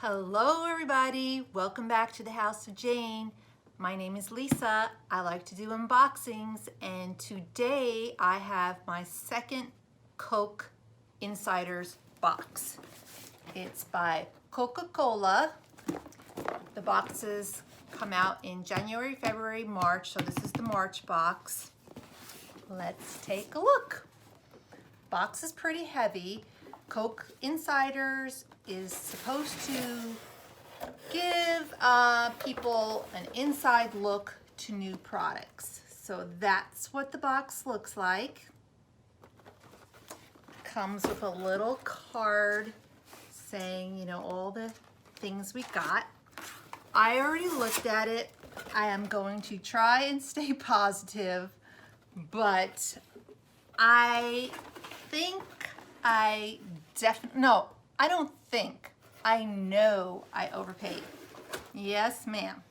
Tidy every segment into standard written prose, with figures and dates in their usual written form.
Hello everybody, welcome back to the House of Jane. My name is Lisa. I like to do unboxings, and today I have my second Coke Insiders box. It's by Coca Cola. The boxes come out in January, February, March, so this is the March box. Let's take a look. Box is pretty heavy. Coke Insiders is supposed to give people an inside look to new products. So that's what the box looks like. Comes with a little card saying, you know, all the things we got. I already looked at it. I am going to try and stay positive, but I think I don't think. I know I overpaid. Yes, ma'am.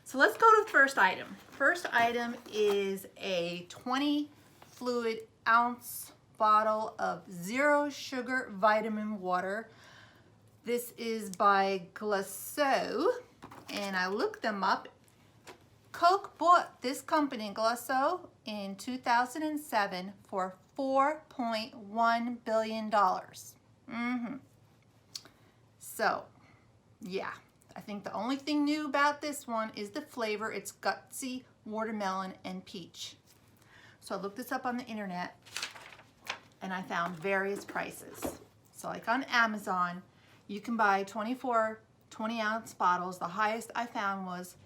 So let's go to the first item. First item is a 20 fluid ounce bottle of zero sugar vitamin water. This is by Glasso, and I looked them up. Coke bought this company, Glasso, in 2007 for $4.1 billion. So, yeah, I think the only thing new about this one is the flavor. It's gutsy watermelon and peach. So I looked this up on the internet and I found various prices. So like on Amazon, you can buy 24 20-ounce bottles. The highest I found was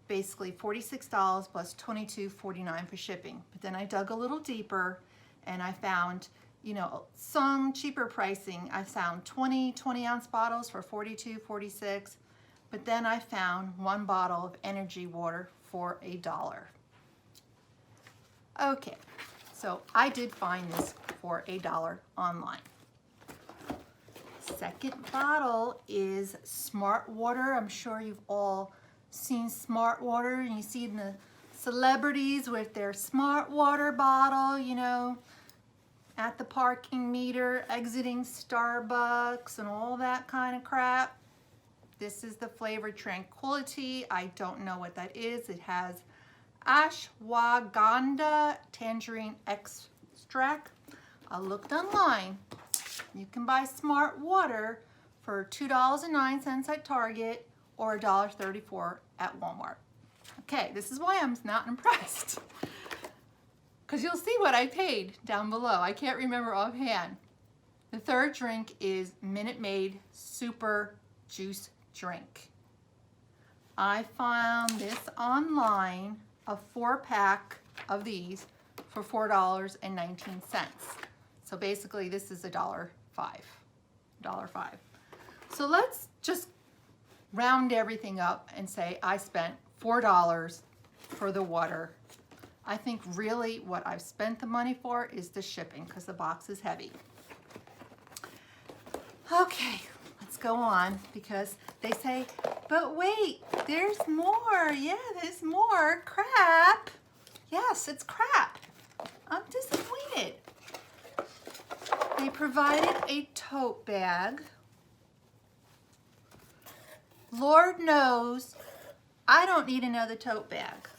basically $46 plus $22.49 for shipping. But then I dug a little deeper and I found, you know, some cheaper pricing. I found 20-ounce bottles for $42, $46. But then I found one bottle of energy water for $1. Okay, so I did find this for $1 online. Second bottle is Smart Water. I'm sure you've all seen Smart Water, and you see the celebrities with their Smart Water bottle, you know, at the parking meter, exiting Starbucks and all that kind of crap. This is the flavor Tranquility. I don't know what that is. It has ashwagandha tangerine extract. I looked online. You can buy Smart Water for $2.09 at Target or $1.34 at Walmart. Okay, this is why I'm not impressed. Because you'll see what I paid down below. I can't remember offhand. The third drink is Maid Super Juice Drink. I found this online, a 4-pack of these for $4.19. So basically this is $1.05. So let's just round everything up and say I spent $4 for the water. I think really what I've spent the money for is the shipping because the box is heavy. Okay, let's go on because they say, but wait, there's more. Yeah, there's more crap. Yes, it's crap. I'm disappointed. They provided a tote bag. Lord knows I don't need another tote bag.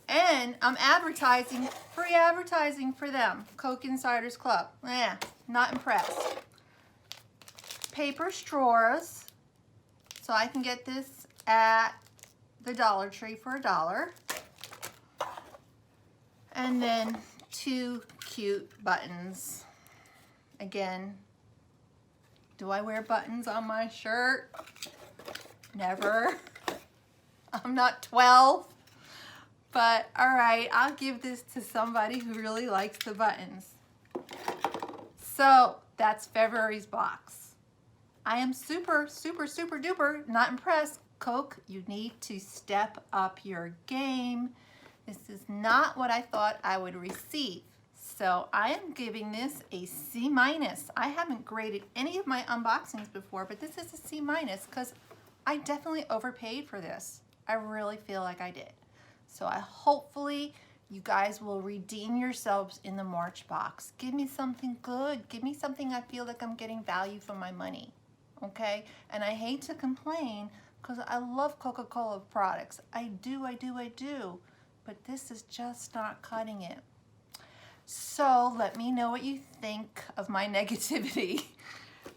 And I'm advertising, free advertising for them, Coke Insiders Club. Not impressed. Paper straws, so I can get this at the Dollar Tree for $1. And then 2 cute buttons. Again, do I wear buttons on my shirt? Never. I'm not 12. But all right, I'll give this to somebody who really likes the buttons. So that's February's box. I am super, super, super duper not impressed. Coke, you need to step up your game. This is not what I thought I would receive. So I am giving this a C-. I haven't graded any of my unboxings before, but this is a C- because I definitely overpaid for this. I really feel like I did. So hopefully you guys will redeem yourselves in the March box. Give me something good. Give me something I feel like I'm getting value for my money. okay? And I hate to complain because I love Coca Cola products. I do. But this is just not cutting it. So let me know what you think of my negativity.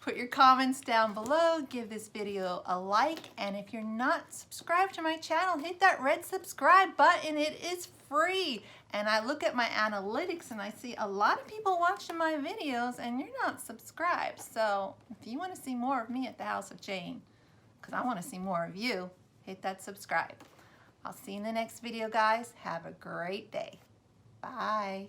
Put your comments down below, give this video a like, and if you're not subscribed to my channel, hit that red subscribe button. It is free. And I look at my analytics and I see a lot of people watching my videos and you're not subscribed. So if you want to see more of me at the House of Jane, because I want to see more of you, hit that subscribe. I'll see you in the next video, guys. Have a great day. Bye.